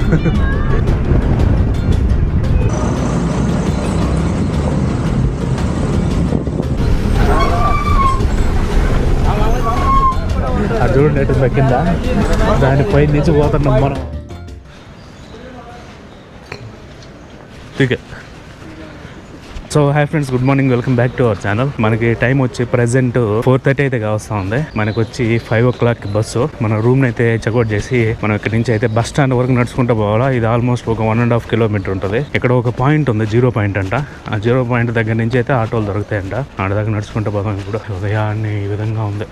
అది చూడండి ఎటు తగ్గిందా, దానిపై నుంచి పోతున్నాం మనం. So hi friends, good morning, welcome back to our channel. మనకి టైం వచ్చి ప్రెసెంట్ 4:30 అయితే కావస్తా ఉంది. మనకు వచ్చి 5 o'clock బస్సు. మన రూమ్ అయితే చెక్అవుట్ చేసి మనం ఇక్కడ నుంచి అయితే బస్ స్టాండ్ వరకు నడుచుకుంటూ పోవాలా. ఇది ఆల్మోస్ట్ ఒక 1.5 kilometer ఉంటుంది. ఇక్కడ ఒక పాయింట్ ఉంది, 0 point అంట. ఆ 0 point దగ్గర నుంచి అయితే ఆటోలు దొరుకుతాయంట. ఆడ దగ్గర నడుచుకుంటూ పోతాం. ఇప్పుడు ఉదయాన్నే ఈ విధంగా ఉంది.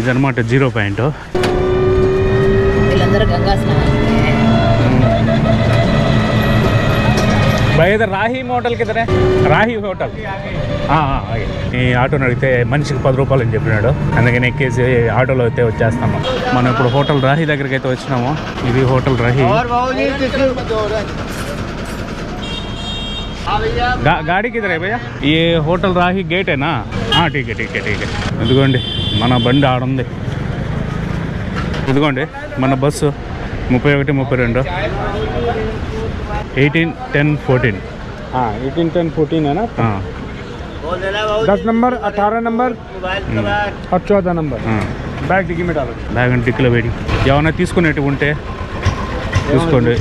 ఇదనమాట 0 point. भाई इधर राही होटल किधर है? राही होटल. ఈ ఆటోని అడిగితే మనిషికి 10 రూపాయలు అని చెప్పినాడు. అందుకని ఎక్కేసి ఆటోలో అయితే వచ్చేస్తాము. మనం ఇప్పుడు హోటల్ రాహి దగ్గరికి అయితే వచ్చినాము. ఇది హోటల్ రాహి. गाड़ी किधर है भैया? ये होटल राही गेट है ना? हाँ ठीक है ठीक है ठीक है. ఇదిగోండి మన బండి ఆడుంది. ఇదిగోండి మన బస్సు 31, 32, 18, 10, 14. हाँ 18, 10, 14 है ना. हाँ 10 नंबर, 18 नंबर और 14 नंबर. బ్యాగ్ డిక్కీ में डालो. బ్యాగ్ అంటే డిక్కీలో పెట్టి ఏమైనా తీసుకునేవి ఉంటే తీసుకోండి.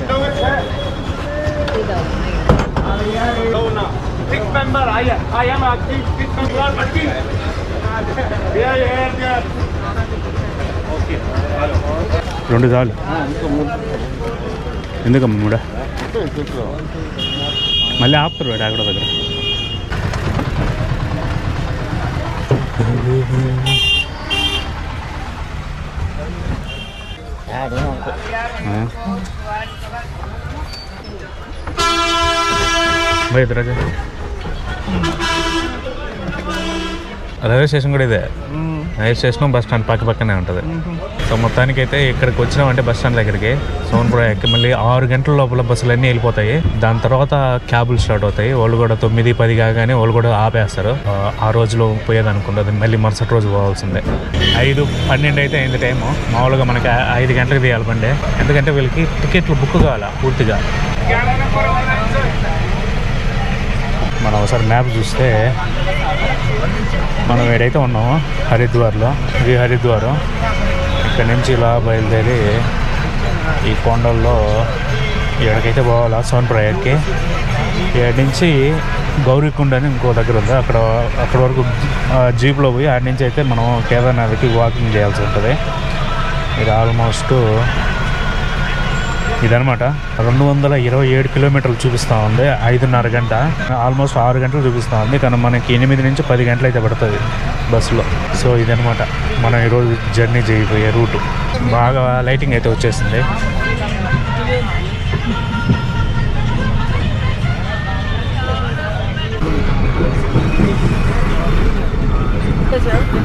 రెండు చాలు. ఎందుకమ్మా మూడ మళ్ళీ ఆపుతారు వాడు అక్కడ దగ్గర. భయ రాజా రైల్వే స్టేషన్ కూడా ఇదే. రైల్వే స్టేషన్ బస్ స్టాండ్ పక్కనే ఉంటుంది. సో మొత్తానికైతే ఇక్కడికి వచ్చినామంటే బస్ స్టాండ్ దగ్గరికి సోన్పుర ఎక్కి మళ్ళీ 6 గంటల లోపల బస్సులు అన్నీ వెళ్ళిపోతాయి. దాని తర్వాత క్యాబులు స్టార్ట్ అవుతాయి. వాళ్ళు కూడా 9, 10 కాగానే వాళ్ళు కూడా ఆపేస్తారు. ఆ రోజులో పోయేదనుకుంటుంది, మళ్ళీ మరుసటి రోజు పోవాల్సిందే. 5, 12 అయితే అయింది టైము. మామూలుగా మనకి 5 గంటలకు తీయాలి బండి. ఎందుకంటే వీళ్ళకి టికెట్లు బుక్ కావాలా పూర్తిగా. మనం ఒకసారి మ్యాప్ చూస్తే మనం ఏడైతే ఉన్నామో హరిద్వార్లో, ఇది హరిద్వారం. ఇక్కడ నుంచి ఇలా బయలుదేరి ఈ కొండల్లో ఎక్కడికైతే పోవాలా సోన్ప్రయాగ్కి. ఏడు నుంచి గౌరీకుండ్ అని ఇంకో దగ్గర ఉంది. అక్కడ వరకు జీప్లో పోయి ఆడి నుంచి అయితే మనం కేదార్నాథ్కి వాకింగ్ చేయాల్సి ఉంటుంది. ఇది ఆల్మోస్ట్ ఇదనమాట 227 kilometers చూపిస్తూ ఉంది. 5.5 గంట, ఆల్మోస్ట్ 6 గంటలు చూపిస్తూ ఉంది. కానీ మనకి 8 నుంచి 10 గంటలు అయితే పడుతుంది బస్సులో. సో ఇదనమాట మనం ఈరోజు జర్నీ చేయబోయే రూటు. బాగా లైటింగ్ అయితే వచ్చేసింది.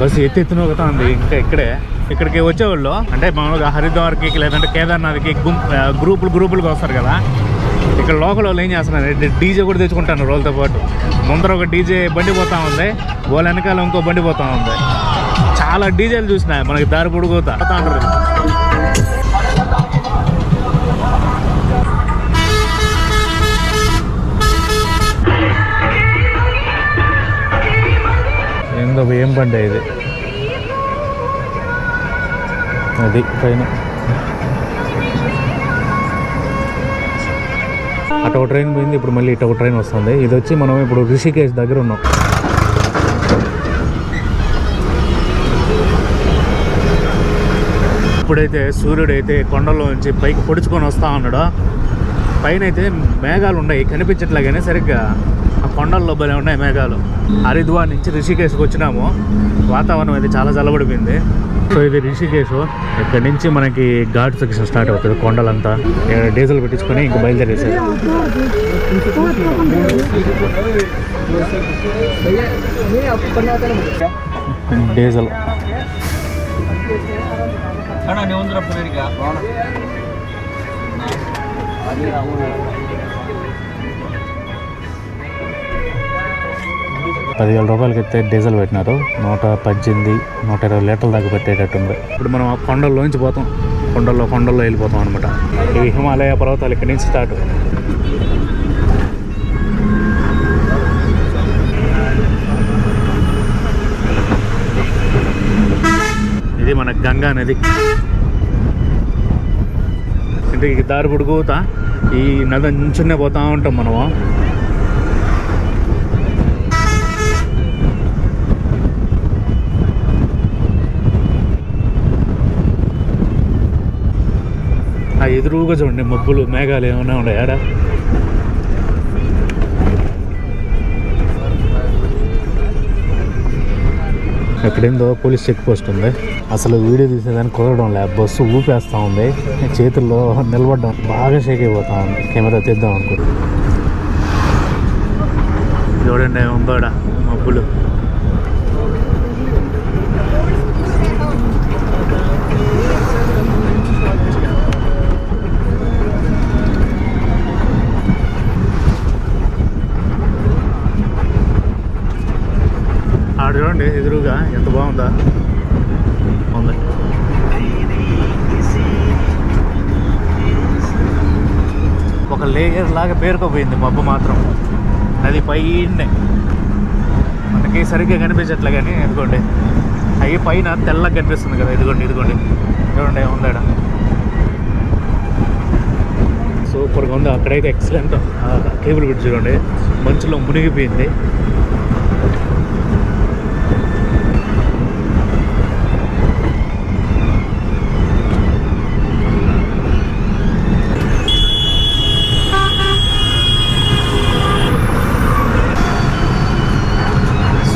బస్సు ఎత్తెత్తున ఒకతా ఉంది. ఇంకా ఇక్కడికి వచ్చేవాళ్ళు అంటే మామూలుగా హరిద్వార్కి లేదంటే కేదార్నాథ్కి గ్రూపులుగా వస్తారు కదా. ఇక్కడ లోకల్ వాళ్ళు ఏం చేస్తున్నారు, డీజే కూడా తెచ్చుకుంటాను రోజులతో పాటు. ముందర ఒక డీజే బండి పోతా ఉంది, వాళ్ళ వెనకాల ఇంకో బండి పోతా ఉంది. చాలా డీజేలు చూసినా మనకి దారి పొడుగుతా ఉంటారు. ఏం బండి ఇది, అది పైన అటు ఒక ట్రైన్ పోయింది. ఇప్పుడు మళ్ళీ ఇటు ఒక ట్రైన్ వస్తుంది. ఇది వచ్చి మనం ఇప్పుడు రిషికేశ్ దగ్గర ఉన్నాం. ఇప్పుడైతే సూర్యుడు అయితే కొండలో నుంచి పైకి పొడుచుకొని వస్తూ ఉన్నాడు. పైన అయితే మేఘాలు ఉన్నాయి, కనిపించట్లేగానే సరిగ్గా. ఆ కొండల్లో భలే ఉన్నాయి మేఘాలు. హరిద్వార్ నుంచి రిషికేశ్కి వచ్చినాము. వాతావరణం అయితే చాలా చల్లబడిపోయింది. సో ఇది రిషికేశ్. ఇక్కడ నుంచి మనకి ఘాట్ సెక్షన్ స్టార్ట్ అవుతుంది. కొండలంతా డీజిల్ పెట్టించుకొని ఇంక బయలుదేరేసారు. డీజిల్ 10,000 రూపాయలకి అయితే డీజిల్ పెట్టినారు. 118, 120 లీటర్ల దాకా పెట్టేటట్టుంది. ఇప్పుడు మనం ఆ కొండల్లోంచి పోతాం. కొండల్లో వెళ్ళిపోతాం అనమాట. ఇవి హిమాలయ పర్వతాలు ఇక్కడి నుంచి స్టార్ట్. ఇది మన గంగా నది. ఇంటికి దారి పొడుగుతా ఈ నది నుంచునే పోతా ఉంటాం మనము. ఆ ఎదురుగా చూడండి మబ్బులు, మేఘాలు ఏమైనా ఉన్నాయి ఆడ. ఎక్కడేందో పోలీస్ చెక్ పోస్ట్ ఉంది. అసలు వీడియో తీసేదానికి కుదరడం లేదు. బస్సు ఊపేస్తూ ఉంది. చేతుల్లో నిలబడ్డం బాగా షేక్ అయిపోతా ఉంది. కెమెరా తీద్దాం అనుకుంటు. చూడండి ఏముందో ఆడ మబ్బులు. ఆడ చూడండి ఎదురుగా ఎంత బాగుందా ఉంది. ఒక లేయర్ లాగా పేరుకోపోయింది మబ్బు మాత్రం. అది పైనే మనకి సరిగ్గా కనిపించట్లే కానీ ఇదిగోండి అవి పైన తెల్లగా కనిపిస్తుంది కదా. ఇదిగోండి చూడండి ఏముందాడ. సూపర్గా ఉంది. అక్కడైతే ఎక్సలెంట్. కేబుల్ బ్రిడ్జ్ చూడండి మంచులో మునిగిపోయింది.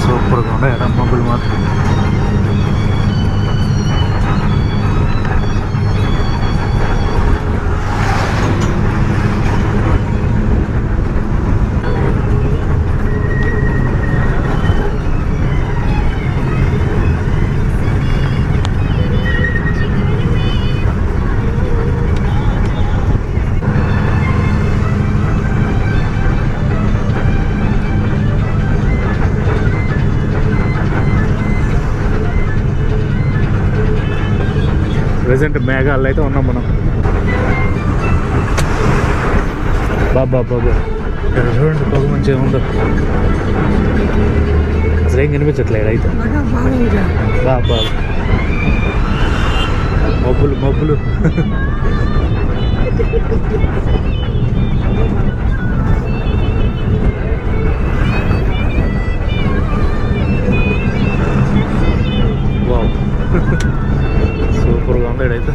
సూపర్గా ఉన్నాయి మబ్బులు మాత్రం. ప్రజెంట్ మేఘాల్లో అయితే ఉన్నాం మనం. బాబా చూడండి పొగ మంచిగా ఉందో. అసలు ఏం కనిపించట్లేదు అయితే. బాబా మబ్బులు వావ్ సూపర్గా ఉంది ఇక్కడైతే.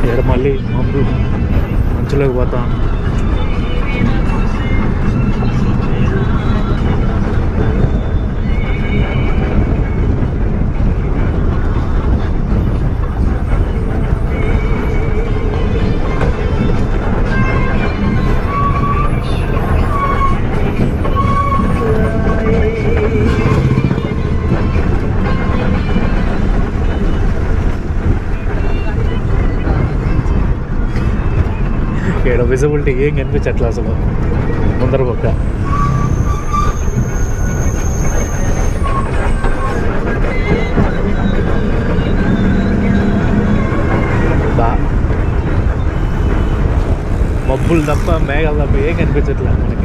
ఇక్కడ మళ్ళీ మబ్బు మంచులోకి పోతాం. ఇక్కడ విజిబిలిటీ ఏం కనిపించట్లే అసలు ముందర పక్క. మబ్బులు తప్ప మేఘాలు తప్ప ఏం కనిపించట్లే మనకి.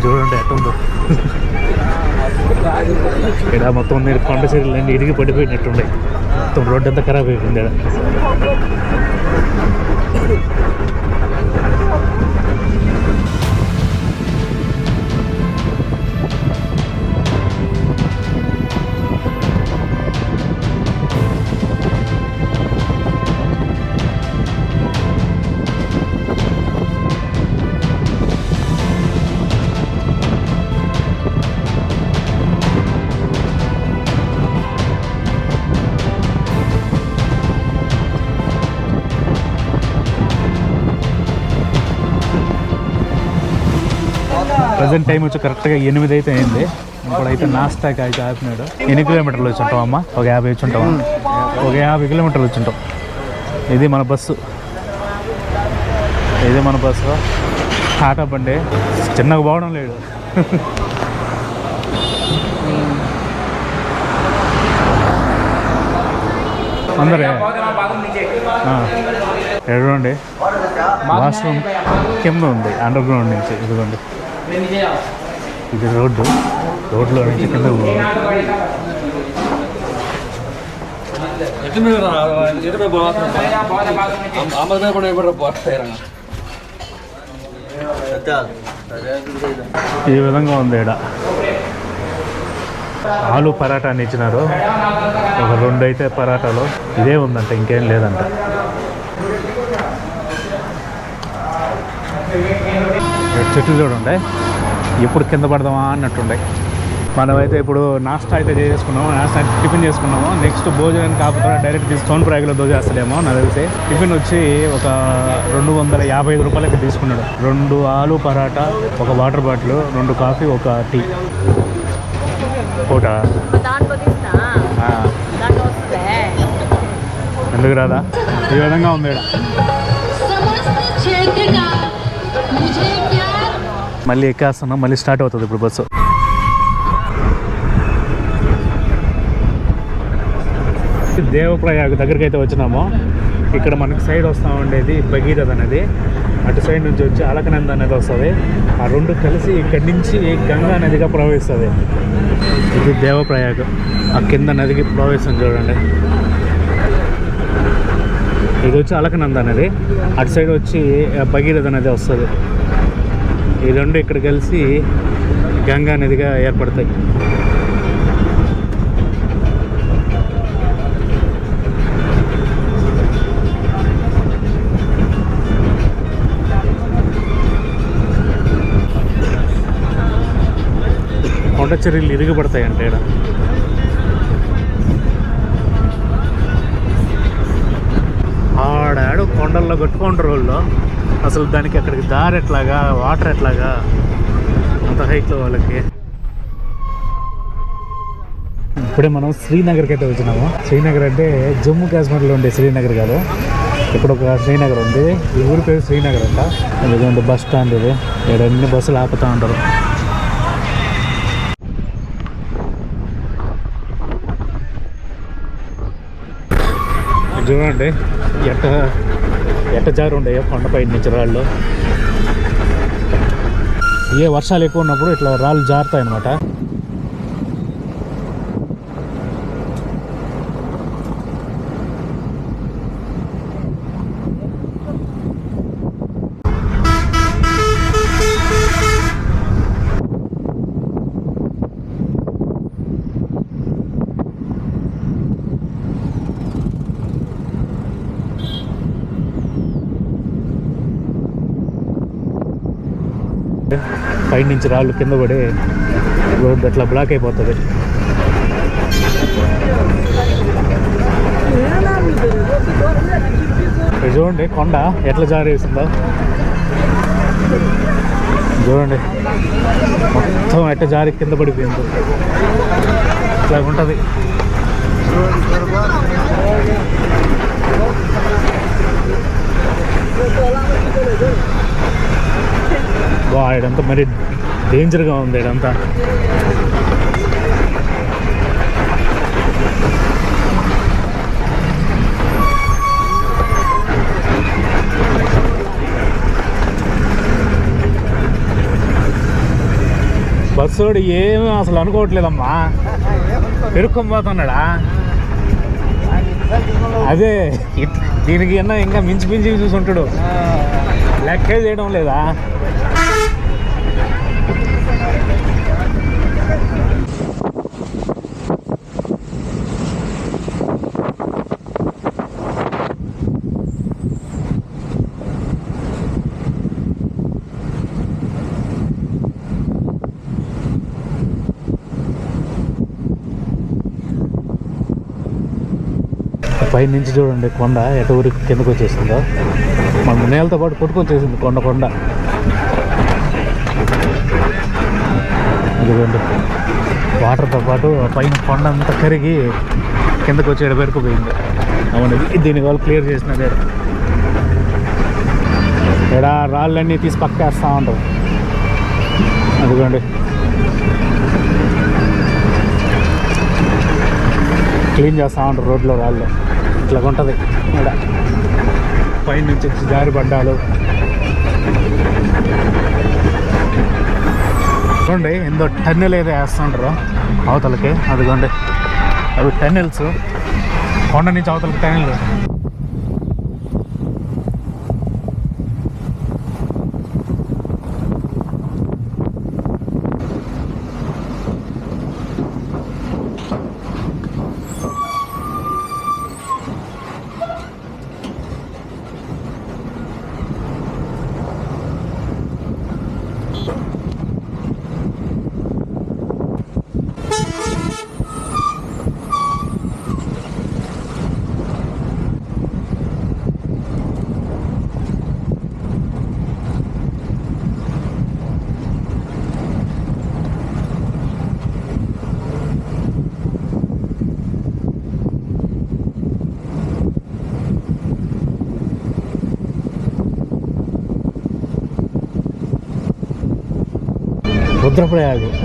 చూడండి ఎట్టుందో. ఇక్కడ మొత్తం నేను కొండ చర్యలన్నీ ఇరిగి పడిపోయినట్టుండే. మొత్తం రోడ్డు అంతా ఖరాబ్ అయిపోయింది. ప్రజెంట్ టైం వచ్చి కరెక్ట్గా 8 అయితే అయింది. ఇప్పుడైతే నాస్టాకి అయితే ఆపినాడు. ఎన్ని కిలోమీటర్లు వచ్చి ఉంటాం అమ్మ? ఒక 50 వచ్చి ఉంటాం. ఒక 50 కిలోమీటర్లు వచ్చి ఉంటాం. ఇది మన బస్సు, ఇది మన బస్సు. టాటా బండి చిన్నగా పోవడం లేదు. అందరే ఎడవండి. వాష్రూమ్ కింద ఉంది, అండర్ గ్రౌండ్ నుంచి. ఇదిగోండి, ఇది రోడ్లో నుంచి కింద ఈ విధంగా ఉంది. ఇక్కడ ఆలు పరాటా అని ఇచ్చినారు. ఒక 2 అయితే పరాటాలు. ఇదే ఉందంట, ఇంకేం లేదంట. చెట్లు చూడండి, ఎప్పుడు కింద పడదామా అన్నట్టుండే. మనమైతే ఇప్పుడు నాస్టా అయితే చేసుకున్నాము, నాస్టా టిఫిన్ చేసుకున్నాము. నెక్స్ట్ భోజనానికి కాకపోతే డైరెక్ట్ సోన్ ప్రాగ్లో దోచేస్తలేమో నాకు తెలిసి. టిఫిన్ వచ్చి ఒక 255 రూపాయలకి తీసుకున్నాడు. 2 ఆలు పరాటా, ఒక వాటర్ బాటిల్, 2 కాఫీ, ఒక టీ. ఒకటా ఎందుకు రాదా? ఈ విధంగా ఉంది. మళ్ళీ ఎక్కేస్తున్నాం, మళ్ళీ స్టార్ట్ అవుతుంది ఇప్పుడు బస్సు. దేవప్రయాగ్ దగ్గరికి అయితే వచ్చినాము. ఇక్కడ మనకి సైడ్ వస్తూ ఉండేది భగీరథ అనేది, అటు సైడ్ నుంచి వచ్చి అలకనంద అనేది వస్తుంది. ఆ 2 కలిసి ఇక్కడి నుంచి గంగా నదిగా ప్రవహిస్తుంది. ఇది దేవప్రయాగ్. ఆ కింద నదికి ప్రవేశం చూడండి. ఇది వచ్చి అలకనంద నది, అటు సైడ్ వచ్చి భగీరథ నది వస్తుంది. ఈ 2 ఇక్కడ కలిసి గంగా నదిగా ఏర్పడతాయి. కొండ చర్యలు ఇరిగిపడతాయి అంటే ఇక్కడ. ఆడాడు కొండల్లో కొట్టుకుంటారు వాళ్ళు. అసలు దానికి అక్కడికి దారి ఎట్లాగా, వాటర్ ఎట్లాగా, అంత హైట్లో వాళ్ళకి. ఇప్పుడే మనం శ్రీనగర్కి అయితే వచ్చినాము. శ్రీనగర్ అంటే జమ్మూ కాశ్మీర్లో ఉండే శ్రీనగర్ కాదు, ఇక్కడ ఒక శ్రీనగర్ ఉంది. ఈ ఊరి పేరు శ్రీనగర్ అంట. ఇదిగోండి బస్ స్టాండ్. ఇది ఇక్కడ అన్ని బస్సులు ఆపుతూ ఉంటారు. చూడండి ఎట్ట జారు ఉండేయో కొండపై నుంచి రాళ్ళు. ఏ వర్షాలు ఎక్కువ ఉన్నప్పుడు ఇట్లా రాళ్ళు జారుతాయి అన్నమాట. పైన నుంచి రాళ్ళు కింద పడి రోడ్డు అట్లా బ్లాక్ అయిపోతుంది. చూడండి కొండ ఎట్లా జారేసిందో చూడండి. మొత్తం ఎట్లా జారి కింద పడిపోయింది. ఇట్లా ఉంటుంది. ఇదంతా మరి డేంజర్గా ఉంది. ఇదంతా బస్సోడు ఏమీ అసలు అనుకోవట్లేదమ్మా, పెరుక్కొని అదే దీనికి ఇంకా మించి చూసి ఉంటాడు, లెక్కే చేయడం లేదా. పైన నుంచి చూడండి కొండ ఎటు ఊరికి కిందకు వచ్చేసిందో. మన నేలతో పాటు కొట్టుకొచ్చేసింది కొండ. ఇదిగోండి వాటర్తో పాటు పైన కొండ అంతా కరిగి కిందకు వచ్చి ఎడబెరుకుపోయింది. అవును, దీని వాళ్ళు క్లియర్ చేసినదే. ఇక్కడ రాళ్ళన్నీ తీసి పక్కేస్తూ ఉంటారు. అదిగోండి క్లీన్ చేస్తూ ఉంటారు రోడ్లో రాళ్ళు. ఇట్లా ఉంటుంది ఇక్కడ పైన నుంచి జారి పడ్డాలు. చూడండి ఎంతో టన్నెల్ ఏదో వేస్తుంటారు అవతలకి. అదిగోండి అవి టన్నెల్స్, కొండ నుంచి అవతలకి టన్నెల్.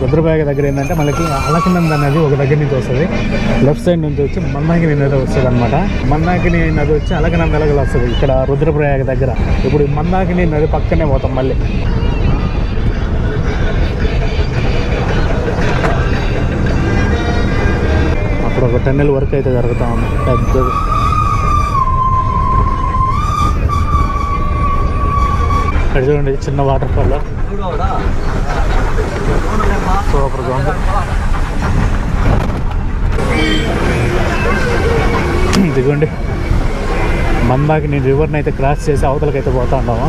రుద్రప్రయాగ దగ్గర ఏంటంటే మనకి అలకనంద నది ఒక దగ్గర నుంచి వస్తుంది. లెఫ్ట్ సైడ్ నుంచి వచ్చి మందాకిని నది వస్తుంది అనమాట. మందాకిని నది వచ్చి అలకనంద ఎలాగలు వస్తుంది ఇక్కడ రుద్రప్రయాగ దగ్గర. ఇప్పుడు మందాకిని నది పక్కనే పోతాం మళ్ళీ. అప్పుడు ఒక టన్నెల్ వర్క్ అయితే జరుగుతూ ఉంది పెద్దది. ఇక్కడ చూడండి చిన్న వాటర్ ఫాల్ సూపర్గా ఉంది. ఇదిగోండి మందాకి నేను రివర్ని అయితే క్రాస్ చేసి అవతలకైతే పోతా ఉన్నాము.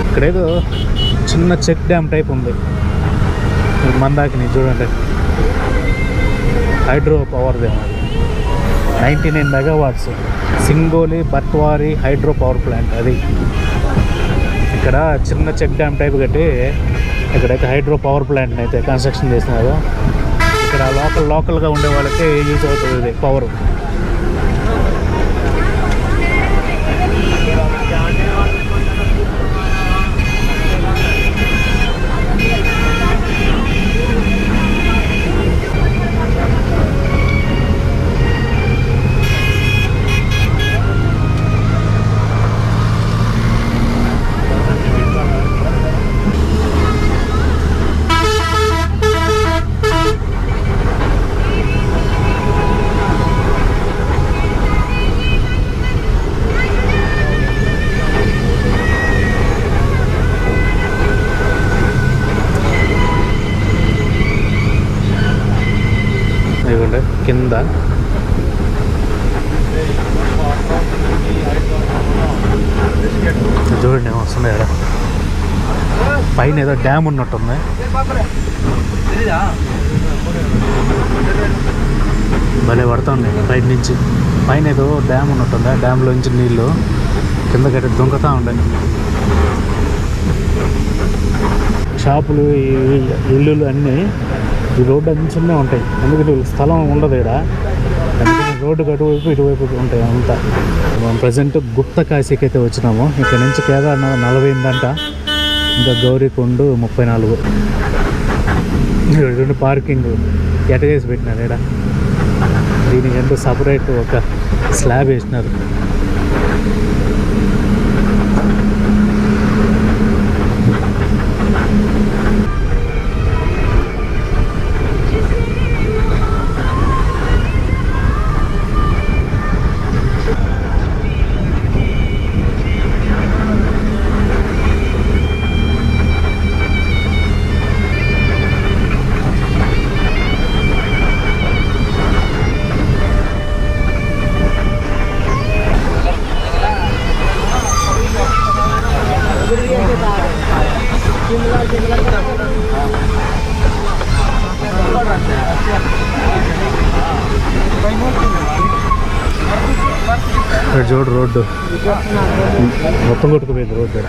ఇక్కడేదో చిన్న చెక్ డ్యామ్ టైప్ ఉంది మందాకిని. చూడండి hydro power dam 99 megawatts Singoli Bhatwari hydro power plant. అది ఇక్కడ చిన్న చెక్ డ్యామ్ టైప్ కట్టి ఇక్కడైతే హైడ్రో పవర్ ప్లాంట్ని అయితే కన్స్ట్రక్షన్ చేసినారు. ఇక్కడ లోకల్గా ఉండే వాళ్ళకి యూజ్ అవుతుంది ఇది పవర్. కింద చూడండి వస్తుంది ఇక్కడ పైన ఏదో డ్యామ్ ఉన్నట్టుంది. భలే పడుతుంది పైన నుంచి. పైన ఏదో డ్యామ్ ఉన్నట్టుంది. ఆ డ్యామ్లోంచి నీళ్ళు కిందకైతే దుంకుతూ ఉంటాయి. షాపులు ఇల్లులు అన్నీ ఈ రోడ్డు అంచునే ఉంటాయి. ఎందుకంటే స్థలం ఉండదు ఇక్కడ. అందుకని రోడ్డుకి అటువైపు ఇటువైపు ఉంటాయి అంతా. మనం ప్రజెంట్ గుప్త కాశీకి అయితే వచ్చినాము. ఇక్కడ నుంచి కేదార్నాథ్ 40 ఇంకా గౌరీకొండ 34. రెండు పార్కింగ్ ఎట చేసి పెట్టినారు ఇక్కడ. దీనికంటూ సపరేట్ ఒక స్లాబ్ వేసినారు. ఇక్కడ చూడు రోడ్డు మొత్తం కొట్టుకుపోయింది రోడ్డు.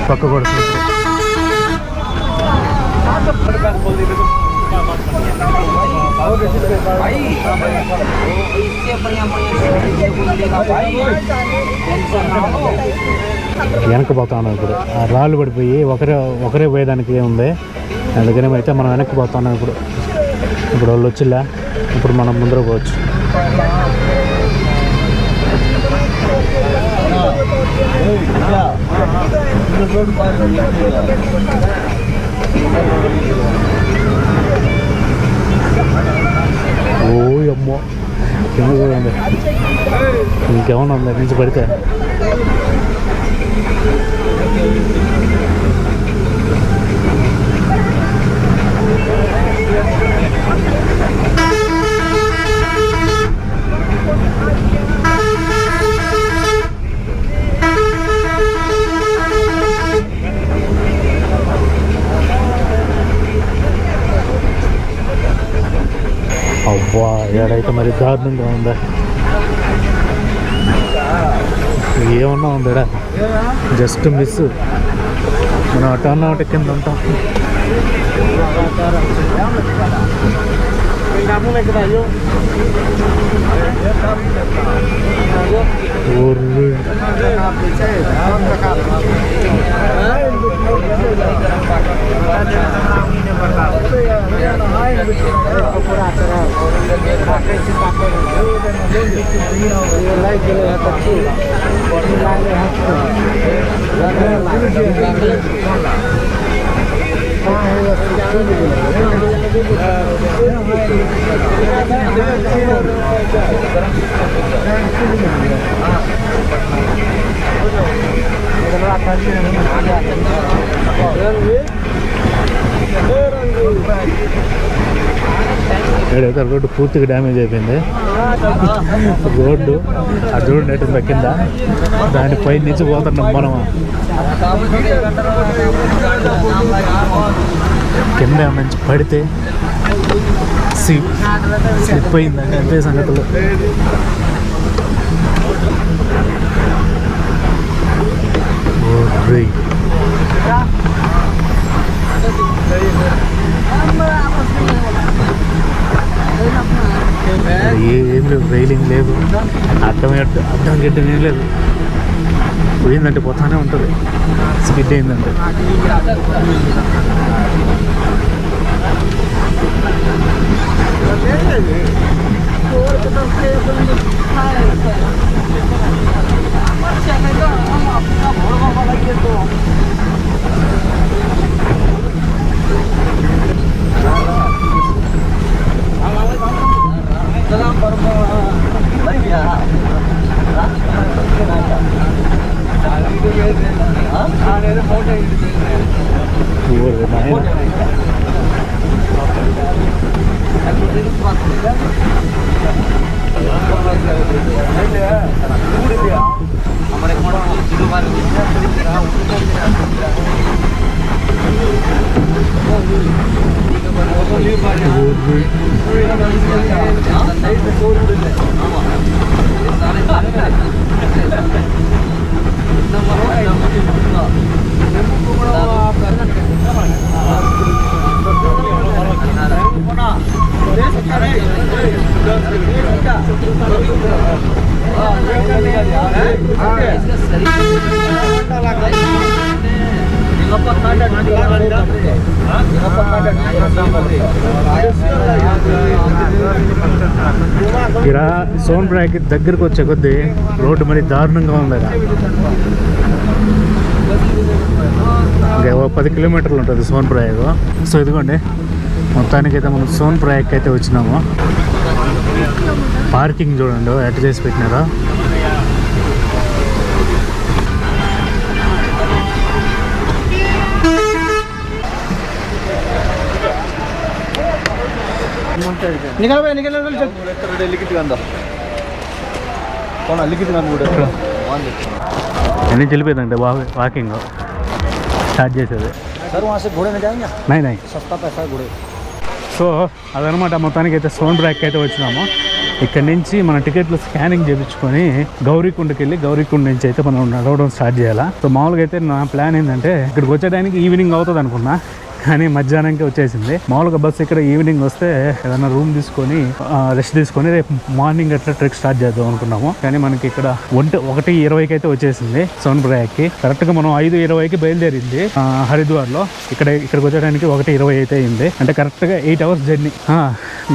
పక్క కూడా వెనక్కి పోతాను ఇప్పుడు. ఆ రాళ్ళు పడిపోయి ఒకరే పోయేదానికి ఉంది, అందుకనే అయితే మనం వెనక్కి పోతున్నాం ఇప్పుడు. ఇప్పుడు వాళ్ళు వచ్చిలా, ఇప్పుడు మనం ముందర పోవచ్చు. ఓ అమ్మో కింద చూడండి, ఇంకేమన్నా ఉంది నుంచి పడితే. అబ్బా ఏడైతే మరి దారుణంగా ఉందా, ఏమన్నా ఉందా, జస్ట్ మిస్. మనం అటు అన్న ఒకటి కింద ఉంటాం. ఏడైతే రోడ్డు పూర్తిగా డ్యామేజ్ అయిపోయింది. రోడ్డు ఆ రోడ్డు నెట్టు కింద దానిపై నుంచి పోతున్నాం మనం. కింద నుంచి పడితే స్లిప్ అయిందంటే అంతే సంగతులు. ఏం లేదు, రైలింగ్ లేదు, అడ్డం గిడ్డం ఏం లేదు. పోయిందంటే పోతానే ఉంటుంది, స్కిడ్ అయిందంటే. ఇలా సోన్ప్రయాగ్కి దగ్గరకు వచ్చే కొద్దీ రోడ్డు మరి దారుణంగా ఉంది. ఇంకా 10 కిలోమీటర్లు ఉంటుంది సోన్ప్రయాగ్. సో ఇదిగోండి, మొత్తానికైతే మనం సోన్ప్రయాగ్కి అయితే వచ్చినాము. పార్కింగ్ చూడండి ఎట్లా చేసి పెట్టినారో. निकल भाई निकल चल ఎన్ని వెళ్ళిపోయిందంటే వాకింగ్ స్టార్ట్ చేసేది सर वहाँ से घोड़े में जाएंगे నై सस्ता पैसा घोड़े సో అదనమాట మొత్తానికి అయితే సోన్ బ్రాక్ అయితే వచ్చినాము. ఇక్కడ నుంచి మన టికెట్లు స్కానింగ్ చేయించుకొని గౌరీకుండకి వెళ్ళి గౌరీకుండ నుంచి అయితే మనం నడవడం స్టార్ట్ చేయాలా. సో మామూలుగా అయితే నా ప్లాన్ ఏంటంటే ఇక్కడికి వచ్చేటానికి ఈవినింగ్ అవుతుంది అనుకున్నా, కానీ మధ్యాహ్నానికి వచ్చేసింది. మామూలుగా బస్సు ఇక్కడ ఈవినింగ్ వస్తే ఏదైనా రూమ్ తీసుకొని రెస్ట్ తీసుకొని రేపు మార్నింగ్ అట్లా ట్రెక్ స్టార్ట్ చేద్దాం అనుకున్నాము. కానీ మనకి ఇక్కడ 1:20కి అయితే వచ్చేసింది సోన్ బ్రాక్కి. కరెక్ట్గా మనం 5:20కి బయలుదేరింది హరిద్వార్లో. ఇక్కడికి వచ్చేయడానికి 1:20 అయితే అయింది. అంటే కరెక్ట్గా 8 అవర్స్ జర్నీ.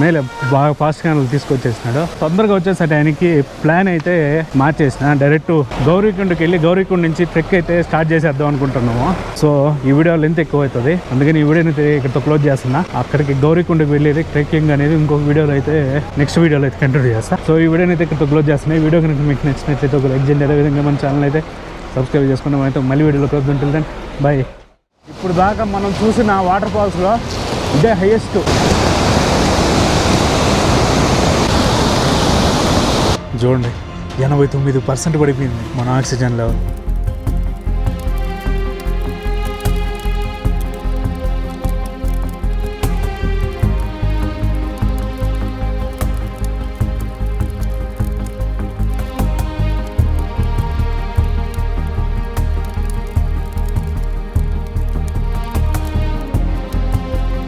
మేలే బాగా ఫాస్ట్గా తీసుకొచ్చేసినాడు. తొందరగా వచ్చేసరికి ప్లాన్ అయితే మార్చేసిన. డైరెక్ట్ గౌరీకుండకి వెళ్ళి గౌరీకుండ నుంచి ట్రెక్ అయితే స్టార్ట్ చేసేద్దాం అనుకుంటున్నాము. సో ఈ వీడియో లెంత్ ఎక్కువ అవుతుంది, అందుకని ఈ వీడియోని ఇక్కడితో క్లోజ్ చేస్తున్నా. అక్కడికి గౌరీకుండకి వెళ్ళేది ట్రెక్కింగ్ అనేది ఇంకొక వీడియోలో అయితే నెక్స్ట్ వీడియోలో అయితే కంటిన్యూ చేస్తా. సో ఈ వీడియోని అయితే ఇక్కడితో క్లోజ్ చేస్తున్నా. ఈ వీడియో కనుక మీకు నచ్చినట్లయితే ఒక లైక్ చేయండి. అదేవిధంగా మన ఛానల్ అయితే సబ్స్క్రైబ్ చేసుకున్నాం. అయితే మళ్ళీ వీడియోలో క్లోజ్ ఉంటుంది. బాయ్. ఇప్పుడు దాకా మనం చూసిన వాటర్ ఫాల్స్లో ఇదే హైయెస్ట్. చూడండి 89% పడిపోయింది మన ఆక్సిజన్ లెవెల్.